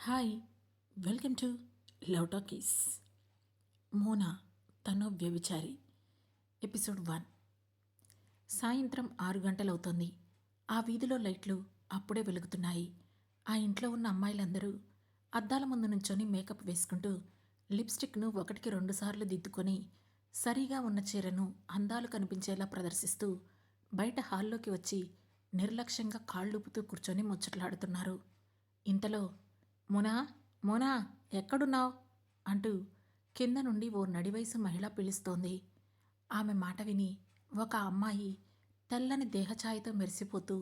Hi, welcome to love talkies. Mona తను వ్యభిచారి episode 1. సాయంత్రం 6 గంటలవుతోంది. ఆ వీధిలో లైట్లు అప్పుడే వెలుగుతున్నాయి. ఆ ఇంట్లో ఉన్న అమ్మాయిలందరూ అద్దాల ముందు నుంచొని మేకప్ వేసుకుంటూ లిప్స్టిక్ను 1కి 2 సార్లు దిద్దుకొని సరిగా ఉన్న చీరను అందాలు కనిపించేలా ప్రదర్శిస్తూ బయట హాల్లోకి వచ్చి నిర్లక్ష్యంగా కాళ్ళూపుతూ కూర్చొని ముచ్చట్లాడుతున్నారు. ఇంతలో మోనా, మోనా, ఎక్కడున్నావ్ అంటూ కింద నుండి ఓ నడివయసు మహిళ పిలుస్తోంది. ఆమె మాట విని ఒక అమ్మాయి తెల్లని దేహఛాయతో మెరిసిపోతూ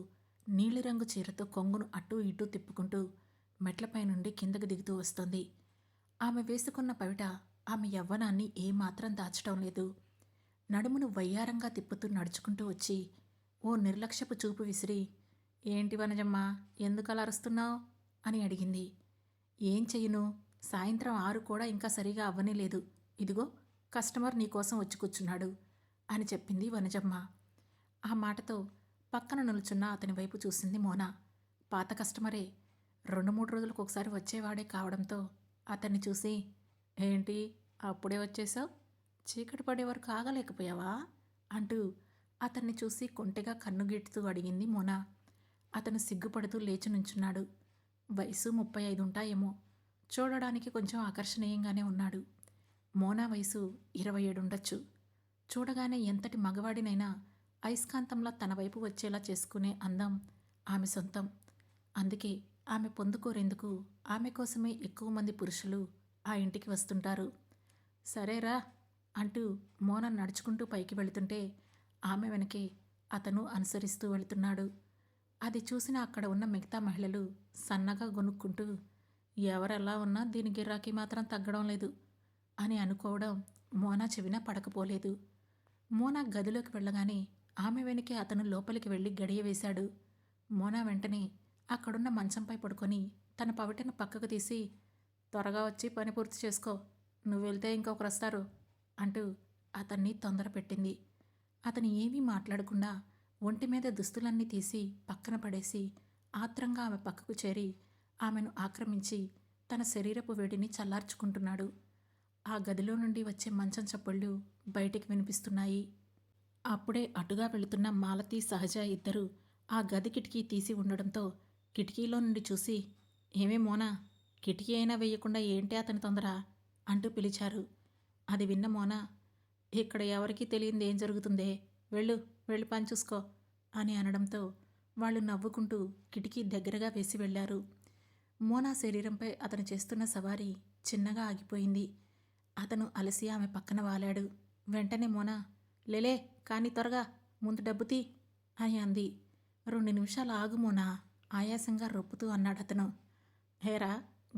నీలిరంగు చీరతో కొంగును అటూ ఇటూ తిప్పుకుంటూ మెట్లపై నుండి కిందకు దిగుతూ వస్తోంది. ఆమె వేసుకున్న పవిట ఆమె యవ్వనాన్ని ఏమాత్రం దాచటం లేదు. నడుమును వయ్యారంగా తిప్పుతూ నడుచుకుంటూ వచ్చి ఓ నిర్లక్ష్యపు చూపు విసిరి, ఏంటి వనజమ్మ, ఎందుకలా అరుస్తున్నావు అని అడిగింది. ఏం చెయ్యను, సాయంత్రం 6 కూడా ఇంకా సరిగా అవ్వనే లేదు. ఇదిగో కస్టమర్ నీకోసం వచ్చి కూర్చున్నాడు అని చెప్పింది వనజమ్మ. ఆ మాటతో పక్కన నిలుచున్న అతని వైపు చూసింది మోనా. పాత కస్టమరే, 2-3 రోజులకు ఒకసారి వచ్చేవాడే కావడంతో అతన్ని చూసి, ఏంటి అప్పుడే వచ్చేసావు, చీకటి పడే వరకు ఆగలేకపోయావా అంటూ అతన్ని చూసి కొంటెగా కన్నుగీటుతూ అడిగింది మోనా. అతను సిగ్గుపడుతూ లేచి నుంచున్నాడు. వయసు 35 ఉంటాయేమో. చూడడానికి కొంచెం ఆకర్షణీయంగానే ఉన్నాడు. మోనా వయసు 27 ఉండొచ్చు. చూడగానే ఎంతటి మగవాడినైనా అయస్కాంతంలా తన వైపు వచ్చేలా చేసుకునే అందం ఆమె సొంతం. అందుకే ఆమె పొందుకోరేందుకు ఆమె కోసమే ఎక్కువ మంది పురుషులు ఆ ఇంటికి వస్తుంటారు. సరేరా అంటూ మోనా నడుచుకుంటూ పైకి వెళుతుంటే ఆమె వెనకే అతను అనుసరిస్తూ వెళుతున్నాడు. అది చూసిన అక్కడ ఉన్న మిగతా మహిళలు సన్నగా గొనుక్కుంటూ, ఎవరెలా ఉన్నా దీని గిరాకీ మాత్రం తగ్గడం లేదు అని అనుకోవడం మోనా చెవిన పడకపోలేదు. మోనా గదిలోకి వెళ్ళగానే ఆమె వెనకే అతను లోపలికి వెళ్ళి గడియ వేశాడు. మోనా వెంటనే అక్కడున్న మంచంపై పడుకొని తన పవిటను పక్కకు తీసి, త్వరగా వచ్చి పని పూర్తి చేసుకో, నువ్వు వెళ్తే ఇంకొకరు వస్తారు అంటూ అతన్ని తొందర పెట్టింది. అతను ఏమీ మాట్లాడకుండా ఒంటి మీద దుస్తులన్నీ తీసి పక్కన పడేసి ఆత్రంగా ఆమె పక్కకు చేరి ఆమెను ఆక్రమించి తన శరీరపు వేడిని చల్లార్చుకుంటున్నాడు. ఆ గదిలో నుండి వచ్చే మంచం చప్పుళ్ళు బయటికి వినిపిస్తున్నాయి. అప్పుడే అటుగా వెళుతున్న మాలతి, సహజ ఇద్దరూ ఆ గది కిటికీ తీసి ఉండడంతో కిటికీలో నుండి చూసి, ఏమే మోనా, కిటికీ అయినా వేయకుండా ఏంటి అతని తొందర అంటూ పిలిచారు. అది విన్న మోనా, ఇక్కడ ఎవరికీ తెలియంది ఏం జరుగుతుందే, వెళ్ళి పని చూసుకో అని అనడంతో వాళ్ళు నవ్వుకుంటూ కిటికీ దగ్గరగా వేసి వెళ్ళారు. మోనా శరీరంపై అతను చేస్తున్న సవారీ చిన్నగా ఆగిపోయింది. అతను అలసి ఆమె పక్కన వాలాడు. వెంటనే మోనా, లేలే కానీ త్వరగా, ముందు డబ్బు తీ అని అంది. 2 నిమిషాలు ఆగు మోనా ఆయాసంగా రొప్పుతూ అన్నాడతను. హేరా,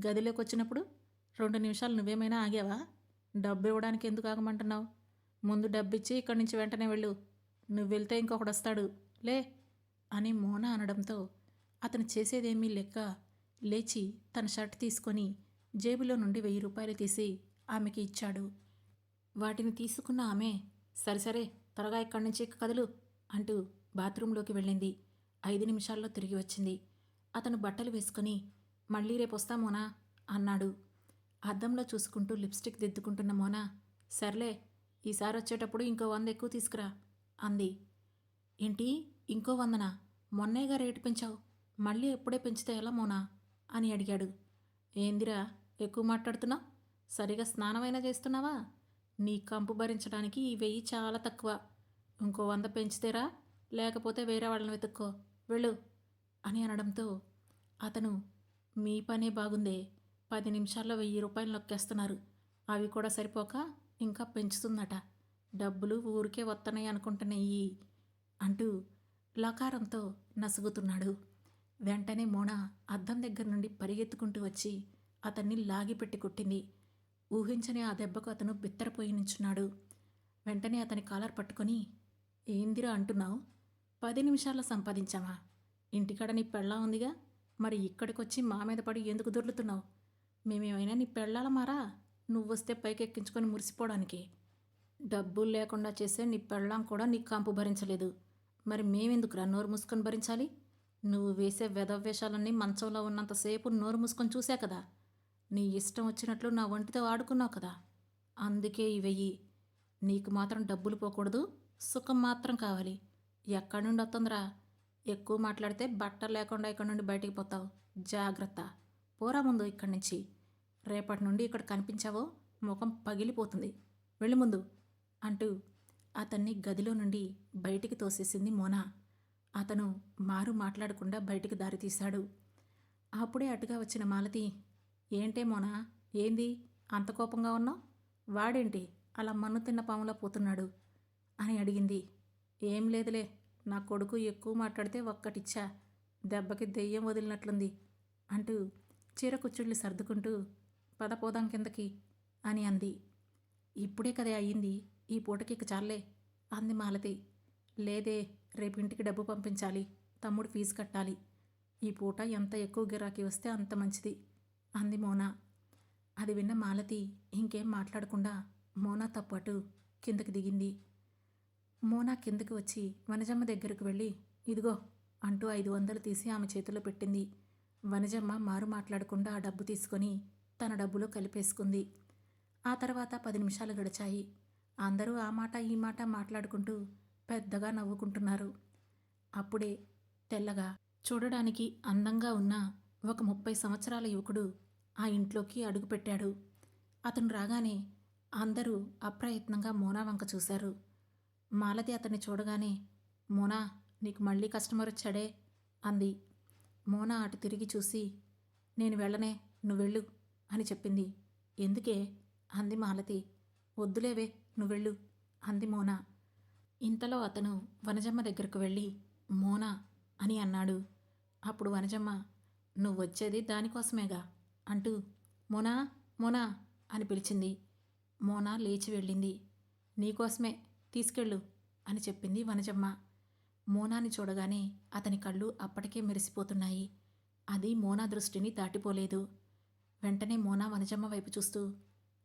గదిలోకి వచ్చినప్పుడు 2 నిమిషాలు నువ్వేమైనా ఆగావా? డబ్బు ఇవ్వడానికి ఎందుకు ఆగమంటున్నావు? ముందు డబ్బిచ్చి ఇక్కడి నుంచి వెంటనే వెళ్ళు, నువ్వు వెళ్తే ఇంకొకడు వస్తాడు, లే అని మోనా అనడంతో అతను చేసేదేమీ లెక్క లేచి తన షర్ట్ తీసుకొని జేబులో నుండి 1000 రూపాయలు తీసి ఆమెకి ఇచ్చాడు. వాటిని తీసుకున్న ఆమె, సరే త్వరగా ఇక్కడి నుంచి కదలు అంటూ బాత్రూంలోకి వెళ్ళింది. 5 నిమిషాల్లో తిరిగి వచ్చింది. అతను బట్టలు వేసుకొని, మళ్ళీ రేపు వస్తా మోనా అన్నాడు. అద్దంలో చూసుకుంటూ లిప్స్టిక్ దిద్దుకుంటున్న మోనా, సర్లే ఈసారి వచ్చేటప్పుడు ఇంకో 100 ఎక్కువ తీసుకురా అంది. ఏంటి, ఇంకో 100నా? మొన్నేగా రేటు పెంచావు, మళ్ళీ ఎప్పుడే పెంచితే ఎలా మోనా అని అడిగాడు. ఏందిరా ఎక్కువ మాట్లాడుతున్నావు, సరిగా స్నానమైనా చేస్తున్నావా? నీ కంపు భరించడానికి ఈ 1000 చాలా తక్కువ. ఇంకో 100 పెంచితేరా, లేకపోతే వేరే వాళ్ళని వెతుక్కో, వెళ్ళు అని అనడంతో అతను, మీ పనే బాగుందే, 10 నిమిషాల్లో 1000 రూపాయలు నొక్కేస్తున్నారు, అవి కూడా సరిపోక ఇంకా పెంచుతుందట, డబ్బులు ఊరికే వస్తున్నాయి అనుకుంటున్నాయి అంటూ లకారంతో నసుగుతున్నాడు. వెంటనే మోనా అద్దం దగ్గర నుండి పరిగెత్తుకుంటూ వచ్చి అతన్ని లాగిపెట్టి కొట్టింది. ఊహించని ఆ దెబ్బకు అతను బిత్తరపోయి నించున్నాడు. వెంటనే అతని కాలర్ పట్టుకొని, ఏందిరా అంటున్నావు, 10 నిమిషాల్లో సంపాదించావా? ఇంటికాడ నీ పెళ్ళా ఉందిగా, మరి ఇక్కడికొచ్చి మా మీద పడి ఎందుకు దొర్లుతున్నావు? మేమేమైనా నీ పెళ్ళాలమారా, నువ్వొస్తే పైకెక్కించుకొని మురిసిపోవడానికి? డబ్బులు లేకుండా చేసే నీ పెళ్ళాం కూడా నీ కంపు భరించలేదు, మరి మేమెందుకురా నోరు మూసుకొని భరించాలి? నువ్వు వేసే వెధవేషాలన్నీ మంచంలో ఉన్నంతసేపు నోరు మూసుకొని చూసా కదా. నీ ఇష్టం వచ్చినట్లు నా ఒంటితో ఆడుకున్నావు కదా. అందుకే ఇవెయ్యి. నీకు మాత్రం డబ్బులు పోకూడదు, సుఖం మాత్రం కావాలి. ఎక్కడి నుండి వస్తుందిరా? ఎక్కువ మాట్లాడితే బట్టలు లేకుండా ఇక్కడి నుండి బయటికి పోతావు. జాగ్రత్త. పోరా ముందు ఇక్కడి నుంచి. రేపటి నుండి ఇక్కడ కనిపించావో ముఖం పగిలిపోతుంది. వెళ్ళి ముందు అంటూ అతన్ని గదిలో నుండి బయటికి తోసేసింది మోనా. అతను మారు మాట్లాడకుండా బయటికి దారితీశాడు. అప్పుడే అటుగా వచ్చిన మాలతి, ఏంటే మోనా, ఏంది అంత కోపంగా ఉన్నావు? వాడేంటి అలా మన్ను తిన్న పాములా పోతున్నాడు అని అడిగింది. ఏం లేదులే, నా కొడుకు ఎక్కువ మాట్లాడితే ఒక్కటిచ్చా, దెబ్బకి దెయ్యం వదిలినట్లుంది అంటూ చీర కుచ్చుళ్ళు సర్దుకుంటూ పద పోదాం కిందకి అని అంది. ఇప్పుడే కదే అయ్యింది, ఈ పూటకి ఇక చాలే అంది మాలతి. లేదే, రేపింటికి డబ్బు పంపించాలి, తమ్ముడు ఫీజు కట్టాలి. ఈ పూట ఎంత ఎక్కువ గిరాకీ వస్తే అంత మంచిది అంది మోనా. అది విన్న మాలతి ఇంకేం మాట్లాడకుండా మోనాతో పాటు కిందకి దిగింది. మోనా కిందకి వచ్చి వనజమ్మ దగ్గరకు వెళ్ళి ఇదిగో అంటూ 500 తీసి ఆమె చేతిలో పెట్టింది. వనజమ్మ మారు మాట్లాడకుండా ఆ డబ్బు తీసుకొని తన డబ్బులో కలిపేసుకుంది. ఆ తర్వాత 10 నిమిషాలు గడిచాయి. అందరూ ఆ మాట ఈ మాట మాట్లాడుకుంటూ పెద్దగా నవ్వుకుంటున్నారు. అప్పుడే తెల్లగా చూడడానికి అందంగా ఉన్న ఒక 30 సంవత్సరాల యువకుడు ఆ ఇంట్లోకి అడుగుపెట్టాడు. అతను రాగానే అందరూ అప్రయత్నంగా మోనా వంక చూశారు. మాలతి అతన్ని చూడగానే, మోనా, నీకు మళ్ళీ కస్టమర్ వచ్చాడే అంది. మోనా అటు తిరిగి చూసి, నేను వెళ్ళనే, నువ్వెళ్ళు అని చెప్పింది. ఎందుకే అంది మాలతి. వద్దులేవే, నువ్వెళ్ళు అంది మోనా. ఇంతలో అతను వనజమ్మ దగ్గరకు వెళ్ళి మోనా అని అన్నాడు. అప్పుడు వనజమ్మ, నువ్వొచ్చేది దానికోసమేగా అంటూ మోనా మోనా అని పిలిచింది. మోనా లేచి వెళ్ళింది. నీకోసమే, తీసుకెళ్ళు అని చెప్పింది వనజమ్మ. మోనాని చూడగానే అతని కళ్ళు అప్పటికే మెరిసిపోతున్నాయి. అది మోనా దృష్టిని దాటిపోలేదు. వెంటనే మోనా వనజమ్మ వైపు చూస్తూ,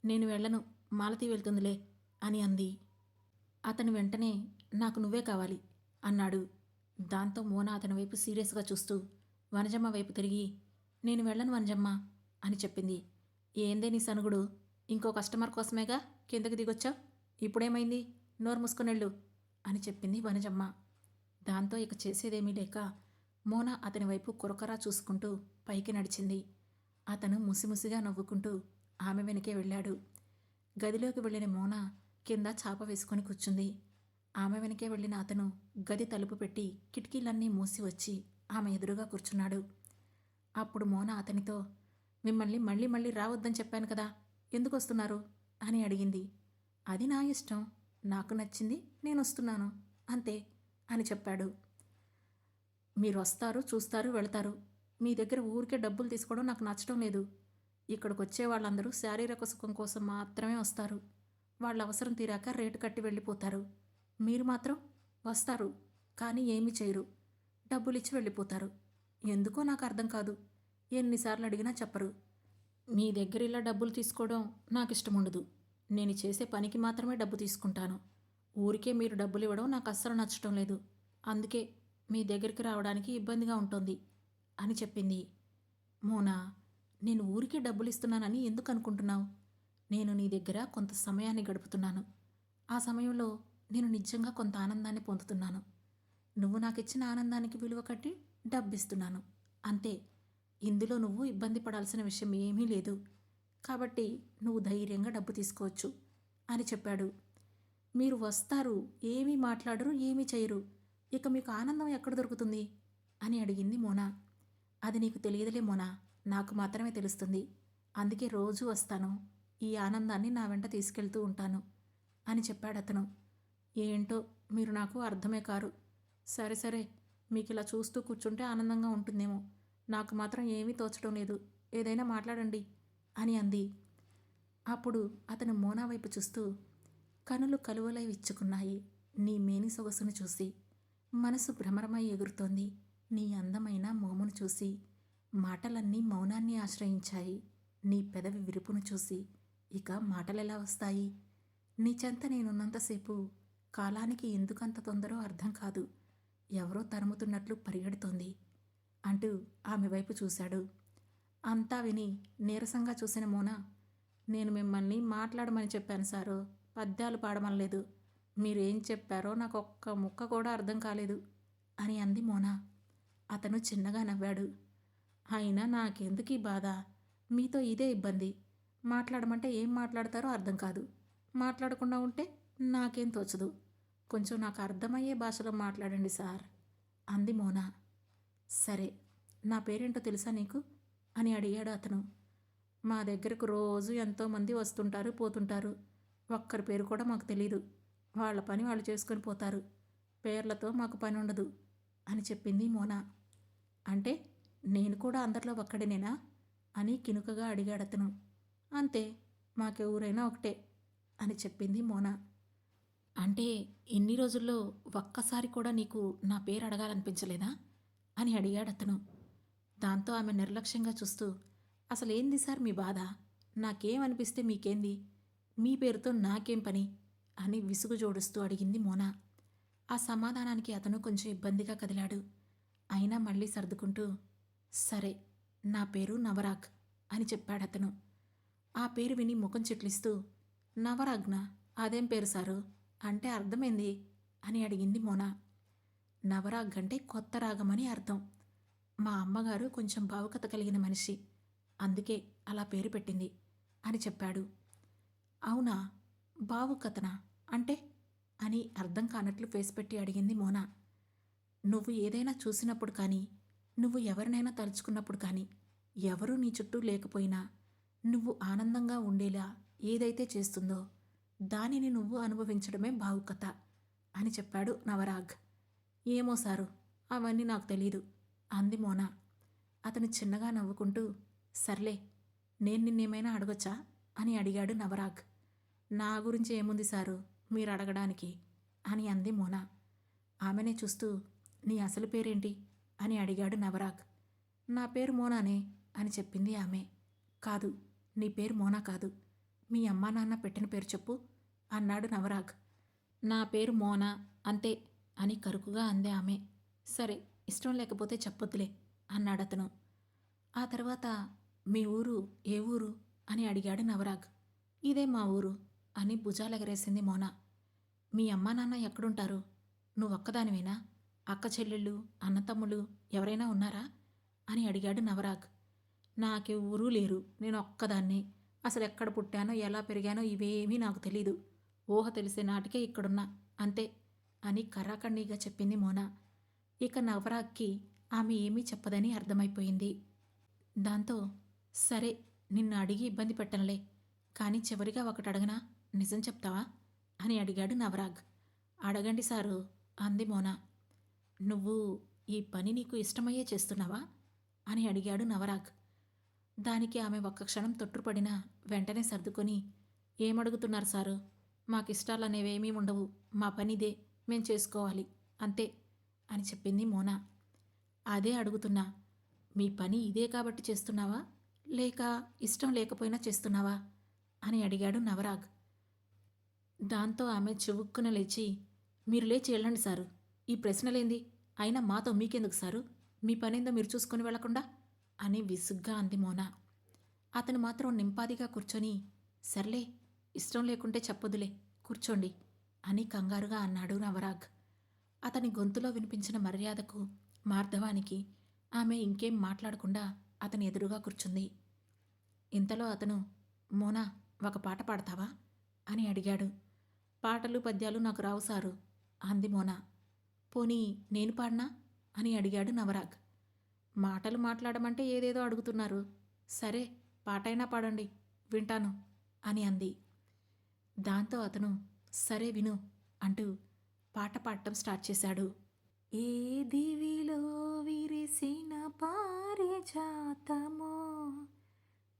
నేను వెళ్ళను, మాలతి వెళ్తుందిలే అని అంది. అతను వెంటనే నాకు నువ్వే కావాలి అన్నాడు. దాంతో మోనా అతని వైపు సీరియస్గా చూస్తూ వనజమ్మ వైపు తిరిగి, నేను వెళ్ళను వనజమ్మ అని చెప్పింది. ఏందే నీ సనుగుడు? ఇంకో కస్టమర్ కోసమేగా కిందకి దిగొచ్చావు, ఇప్పుడేమైంది? నోరు మూసుకొనెళ్ళు అని చెప్పింది వనజమ్మ. దాంతో ఇక చేసేదేమీ లేక మోనా అతని వైపు కురకరా చూసుకుంటూ పైకి నడిచింది. అతను ముసిముసిగా నవ్వుకుంటూ ఆమె వెనకే వెళ్ళాడు. గదిలోకి వెళ్ళిన మోనా కింద చాప వేసుకొని కూర్చుంది. ఆమె వెనకే వెళ్ళిన అతను గది తలుపు పెట్టి కిటికీలన్నీ మూసి వచ్చి ఆమె ఎదురుగా కూర్చున్నాడు. అప్పుడు మోనా అతనితో, మిమ్మల్ని మళ్ళీ మళ్ళీ రావద్దని చెప్పాను కదా, ఎందుకు వస్తున్నారు అని అడిగింది. అది నా ఇష్టం, నాకు నచ్చింది, నేను వస్తున్నాను అంతే అని చెప్పాడు. మీరు వస్తారు, చూస్తారు, వెళతారు. మీ దగ్గర ఊరికే డబ్బులు తీసుకోవడం నాకు నచ్చడం లేదు. ఇక్కడికి వచ్చే వాళ్ళందరూ శారీరక సుఖం కోసం మాత్రమే వస్తారు. వాళ్ళ అవసరం తీరాక రేటు కట్టి వెళ్ళిపోతారు. మీరు మాత్రం వస్తారు, కానీ ఏమీ చేయరు, డబ్బులిచ్చి వెళ్ళిపోతారు. ఎందుకో నాకు అర్థం కాదు. ఎన్నిసార్లు అడిగినా చెప్పరు. మీ దగ్గర ఇలా డబ్బులు తీసుకోవడం నాకు ఇష్టం ఉండదు. నేను చేసే పనికి మాత్రమే డబ్బు తీసుకుంటాను. ఊరికే మీరు డబ్బులు ఇవ్వడం నాకు అస్సలు నచ్చటం లేదు. అందుకే మీ దగ్గరికి రావడానికి ఇబ్బందిగా ఉంటుంది అని చెప్పింది. మోనా, నేను ఊరికే డబ్బులు ఇస్తున్నానని ఎందుకు అనుకుంటున్నావు? నేను నీ దగ్గర కొంత సమయాన్ని గడుపుతున్నాను. ఆ సమయంలో నేను నిజంగా కొంత ఆనందాన్ని పొందుతున్నాను. నువ్వు నాకు ఇచ్చిన ఆనందానికి విలువ కట్టి డబ్బిస్తున్నాను అంతే. ఇందులో నువ్వు ఇబ్బంది పడాల్సిన విషయం ఏమీ లేదు. కాబట్టి నువ్వు ధైర్యంగా డబ్బు తీసుకోవచ్చు అని చెప్పాడు. మీరు వస్తారు, ఏమీ మాట్లాడరు, ఏమీ చేయరు, ఇక మీకు ఆనందం ఎక్కడ దొరుకుతుంది అని అడిగింది మోనా. అది నీకు తెలియదులే మోనా, నాకు మాత్రమే తెలుస్తుంది. అందుకే రోజూ వస్తాను, ఈ ఆనందాన్ని నా వెంట తీసుకెళ్తూ ఉంటాను అని చెప్పాడతను. ఏంటో మీరు నాకు అర్థమే కారు. సరే సరే, మీకు ఇలా చూస్తూ కూర్చుంటే ఆనందంగా ఉంటుందేమో, నాకు మాత్రం ఏమీ తోచడం లేదు, ఏదైనా మాట్లాడండి అని అంది. అప్పుడు అతను మోనా వైపు చూస్తూ, కనులు కలువలై విచ్చుకున్నాయి నీ మేని సొగసును చూసి, మనసు భ్రమరమై ఎగురుతోంది నీ అందమైన మోమును చూసి, మాటలన్నీ మౌనాన్ని ఆశ్రయించాయి నీ పెదవి విరుపును చూసి, ఇక మాటలెలా వస్తాయి? నీ చెంత నేనున్నంతసేపు కాలానికి ఎందుకంత తొందరో అర్థం కాదు, ఎవరో తరుముతున్నట్లు పరిగెడుతోంది. అంటూ ఆమె వైపు చూశాడు. అంతా విని నీరసంగా చూసిన మోనా, నేను మిమ్మల్ని మాట్లాడమని చెప్పాను సారు, పద్యాలు పాడమనలేదు. మీరేం చెప్పారో నాకు ఒక్క ముక్క కూడా అర్థం కాలేదు అని అంది మోనా. అతను చిన్నగా నవ్వాడు. అయినా నాకెందుకీ బాధ, మీతో ఇదే ఇబ్బంది. మాట్లాడమంటే ఏం మాట్లాడతారో అర్థం కాదు, మాట్లాడకుండా ఉంటే నాకేం తోచదు. కొంచెం నాకు అర్థమయ్యే భాషలో మాట్లాడండి సార్ అంది మోనా. సరే, నా పేరేంటో తెలుసా నీకు అని అడిగాడు అతను. మా దగ్గరకు రోజు ఎంతోమంది వస్తుంటారు పోతుంటారు, ఒక్కరి పేరు కూడా మాకు తెలీదు. వాళ్ళ పని వాళ్ళు చేసుకొని పోతారు, పేర్లతో మాకు పని ఉండదు అని చెప్పింది మోనా. అంటే నేను కూడా అందరిలో ఒక్కడినేనా అని కినుకగా అడిగాడతను. అంతే, మాకే ఊరైనా ఒకటే అని చెప్పింది మోనా. అంటే ఇన్ని రోజుల్లో ఒక్కసారి కూడా నీకు నా పేరు అడగాలనిపించలేదా అని అడిగాడతను. దాంతో ఆమె నిర్లక్ష్యంగా చూస్తూ, అసలేంది సార్ మీ బాధ, నాకేమనిపిస్తే మీకేంది, మీ పేరుతో నాకేం పని అని విసుగు జోడుస్తూ అడిగింది మోనా. ఆ సమాధానానికి అతను కొంచెం ఇబ్బందిగా కదిలాడు. అయినా మళ్ళీ సర్దుకుంటూ, సరే, నా పేరు నవరాగ్ అని చెప్పాడతను. ఆ పేరు విని ముఖం చిట్లిస్తూ, నవరాగ్న, అదేం పేరు సారు, అంటే అర్థమైంది అని అడిగింది మోనా. నవరాగ్ అంటే కొత్త రాగమని అర్థం. మా అమ్మగారు కొంచెం భావుకత కలిగిన మనిషి, అందుకే అలా పేరు పెట్టింది అని చెప్పాడు. అవునా, భావుకతనా అంటే అని అర్థం కానట్లు ఫేస్ పెట్టి అడిగింది మోనా. నువ్వు ఏదైనా చూసినప్పుడు కానీ, నువ్వు ఎవరినైనా తలుచుకున్నప్పుడు కానీ, ఎవరూ నీ చుట్టూ లేకపోయినా నువ్వు ఆనందంగా ఉండేలా ఏదైతే చేస్తుందో దానిని నువ్వు అనుభవించడమే భావుకత అని చెప్పాడు నవరాగ్. ఏమో సారు, అవన్నీ నాకు తెలీదు అంది మోనా. అతను చిన్నగా నవ్వుకుంటూ, సర్లే, నేను నిన్నేమైనా అడగొచ్చా అని అడిగాడు నవరాగ్. నా గురించి ఏముంది సారు మీరు అడగడానికి అని అంది మోనా. ఆమెనే చూస్తూ, నీ అసలు పేరేంటి అని అడిగాడు నవరాగ్. నా పేరు మోనానే అని చెప్పింది ఆమె. కాదు, నీ పేరు మోనా కాదు, మీ అమ్మా నాన్న పెట్టిన పేరు చెప్పు అన్నాడు నవరాగ్. నా పేరు మోనా అంతే అని కరుకుగా అంది ఆమె. సరే, ఇష్టం లేకపోతే చెప్పొద్దులే అన్నాడతను. ఆ తర్వాత, మీ ఊరు ఏ ఊరు అని అడిగాడు నవరాగ్. ఇదే మా ఊరు అని భుజాలెగరేసింది మోనా. మీ అమ్మా నాన్న ఎక్కడుంటారు, నువ్వొక్కదానివేనా, అక్క చెల్లెళ్ళు అన్నతమ్ములు ఎవరైనా ఉన్నారా అని అడిగాడు నవరాగ్. నాకే ఊరు లేరు, నేను ఒక్కదాన్ని, అసలు ఎక్కడ పుట్టానో ఎలా పెరిగానో ఇవేమీ నాకు తెలీదు, ఊహ తెలిసే నాటికే ఇక్కడున్నా అంతే అని కర్రాఖండిగా చెప్పింది మోనా. ఇక నవరాగ్కి ఆమె ఏమీ చెప్పదని అర్థమైపోయింది. దాంతో, సరే, నిన్ను అడిగి ఇబ్బంది పెట్టనులే, కానీ చివరిగా ఒకటి అడగనా, నిజం చెప్తావా అని అడిగాడు నవరాగ్. అడగండి సారు అంది మోనా. నువ్వు ఈ పని నీకు ఇష్టమయ్యే చేస్తున్నావా అని అడిగాడు నవరాగ్. దానికి ఆమె ఒక్క క్షణం తొట్టుపడినా వెంటనే సర్దుకొని, ఏమడుగుతున్నారు సారు, మాకిష్టాలనేవేమీ ఉండవు, మా పనిదే, మేం చేసుకోవాలి అంతే అని చెప్పింది మోనా. అదే అడుగుతున్నా, మీ పని ఇదే కాబట్టి చేస్తున్నావా, లేక ఇష్టం లేకపోయినా చేస్తున్నావా అని అడిగాడు నవరాగ్. దాంతో ఆమె చివుక్కున లేచి, మీరు లేచి వెళ్ళండి సారు, ఈ ప్రశ్నలేంది, అయినా మాతో మీకెందుకు సారు, మీ పనేందో మీరు చూసుకొని వెళ్లకుండా అని విసుగ్గా అంది మోనా. అతను మాత్రం నింపాదిగా కూర్చొని, సర్లే, ఇష్టం లేకుంటే చెప్పొద్దులే, కూర్చోండి అని కంగారుగా అన్నాడు నవరాగ్. అతని గొంతులో వినిపించిన మర్యాదకు, మార్ధవానికి ఆమె ఇంకేం మాట్లాడకుండా అతని ఎదురుగా కూర్చుంది. ఇంతలో అతను, మోనా, ఒక పాట పాడతావా అని అడిగాడు. పాటలు పద్యాలు నాకు రావు సారు అంది మోనా. పోనీ నేను పాడినా అని అడిగాడు నవరాగ్. మాటలు మాట్లాడమంటే ఏదేదో అడుగుతున్నారు, సరే, పాటైనా పాడండి, వింటాను అని అంది. దాంతో అతను, సరే విను అంటూ పాట పాడటం స్టార్ట్ చేశాడు. ఏ దివిలో విరిసిన పారిజాతమో,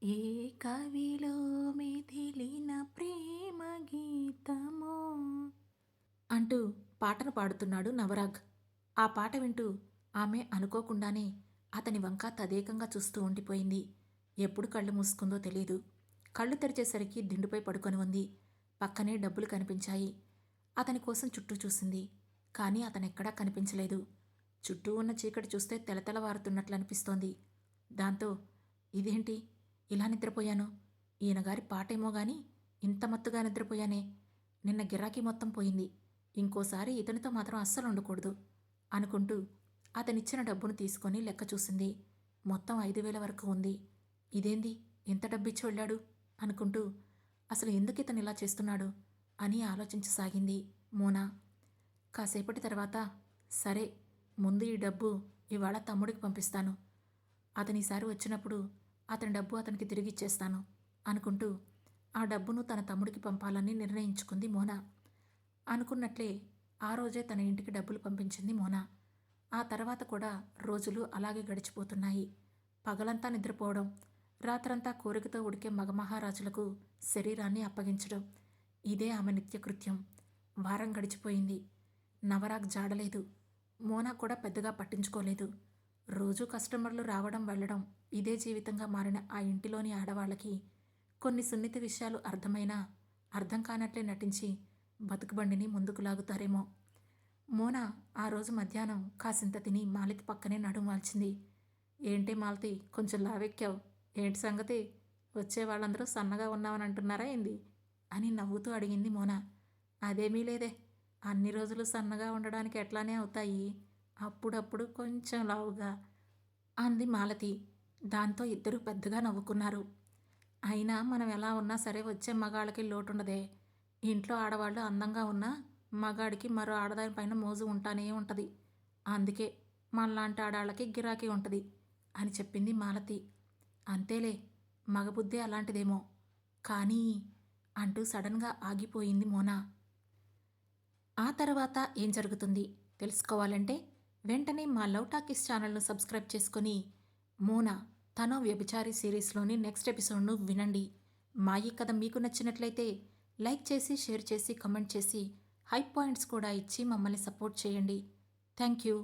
ఏ కవిలో మిథిలిన ప్రేమ గీతమో అంటూ పాటను పాడుతున్నాడు నవరాగ్. ఆ పాట వింటూ ఆమె అనుకోకుండానే అతని వంక తదేకంగా చూస్తూ ఉండిపోయింది. ఎప్పుడు కళ్ళు మూసుకుందో తెలీదు. కళ్ళు తెరిచేసరికి దిండుపై పడుకొని ఉంది. పక్కనే డబ్బులు కనిపించాయి. అతని కోసం చుట్టూ చూసింది, కానీ అతనెక్కడా కనిపించలేదు. చుట్టూ ఉన్న చీకటి చూస్తే తెలతెలవారుతున్నట్లు అనిపిస్తోంది. దాంతో ఇదేంటి ఇలా నిద్రపోయాను? ఈయనగారి పాటేమో గాని ఇంత మత్తుగా నిద్రపోయానే. నిన్న గిరాకీ మొత్తం పోయింది. ఇంకోసారి ఇతనితో మాత్రం అస్సలు ఉండకూడదు అనుకుంటూ అతనిచ్చిన డబ్బును తీసుకొని లెక్క చూసింది. మొత్తం 5,000 వరకు ఉంది. ఇదేంది ఎంత డబ్బిచ్చి వెళ్ళాడు అనుకుంటూ అసలు ఎందుకు ఇతను ఇలా చేస్తున్నాడు అని ఆలోచించసాగింది మోనా. కాసేపటి తర్వాత సరే, ముందు ఈ డబ్బు ఇవాళ తమ్ముడికి పంపిస్తాను. అతనిసారి వచ్చినప్పుడు అతని డబ్బు అతనికి తిరిగిచ్చేస్తాను అనుకుంటూ ఆ డబ్బును తన తమ్ముడికి పంపాలని నిర్ణయించుకుంది మోనా. అనుకున్నట్లే ఆ రోజే తన ఇంటికి డబ్బులు పంపించింది మోనా. ఆ తర్వాత కూడా రోజులు అలాగే గడిచిపోతున్నాయి. పగలంతా నిద్రపోవడం, రాత్రంతా కోరికతో ఉడికే మగమహారాజులకు శరీరాన్ని అప్పగించడం, ఇదే ఆమె నిత్యకృత్యం. వారం గడిచిపోయింది. నవరాగ్ జాడలేదు. మోనా కూడా పెద్దగా పట్టించుకోలేదు. రోజూ కస్టమర్లు రావడం వెళ్ళడం ఇదే జీవితంగా మారిన ఆ ఇంటిలోని ఆడవాళ్ళకి కొన్ని సున్నిత విషయాలు అర్థమైనా అర్థం కానట్లే నటించి బతుకుబండిని ముందుకు లాగుతారేమో. మోనా ఆ రోజు మధ్యాహ్నం కాసింత తిని మాలతి పక్కనే నడుం వాల్చింది. ఏంటి మాలతి, కొంచెం లావెక్కావు, ఏంటి సంగతి? వచ్చే వాళ్ళందరూ సన్నగా ఉన్నావని అంటున్నారా ఏంది అని నవ్వుతూ అడిగింది మోనా. అదేమీ లేదే, అన్ని రోజులు సన్నగా ఉండడానికి ఎట్లానే అవుతాయి, అప్పుడప్పుడు కొంచెం లావుగా అంది మాలతి. దాంతో ఇద్దరూ పెద్దగా నవ్వుకున్నారు. అయినా మనం ఎలా ఉన్నా సరే వచ్చే మగాళ్ళకి లోటుండదే. ఇంట్లో ఆడవాళ్ళు అందంగా ఉన్నా మగాడికి మరో ఆడదానిపైన మోజు ఉంటానే ఉంటుంది. అందుకే మనలాంటి ఆడాళ్ళకి గిరాకీ ఉంటుంది అని చెప్పింది మాలతి. అంతేలే, మగబుద్ధి అలాంటిదేమో కానీ అంటూ సడన్గా ఆగిపోయింది మోనా. ఆ తర్వాత ఏం జరుగుతుంది తెలుసుకోవాలంటే వెంటనే మా లవ్ టాకీస్ ఛానల్ను సబ్స్క్రైబ్ చేసుకొని మోనా తనో వ్యభిచారి సిరీస్లోని నెక్స్ట్ ఎపిసోడ్ను వినండి. మా ఈ కథ మీకు నచ్చినట్లయితే లైక్ చేసి, షేర్ చేసి, కమెంట్ చేసి, హై పాయింట్స్ కూడా ఇచ్చి మమ్మల్ని సపోర్ట్ చేయండి. Thank you.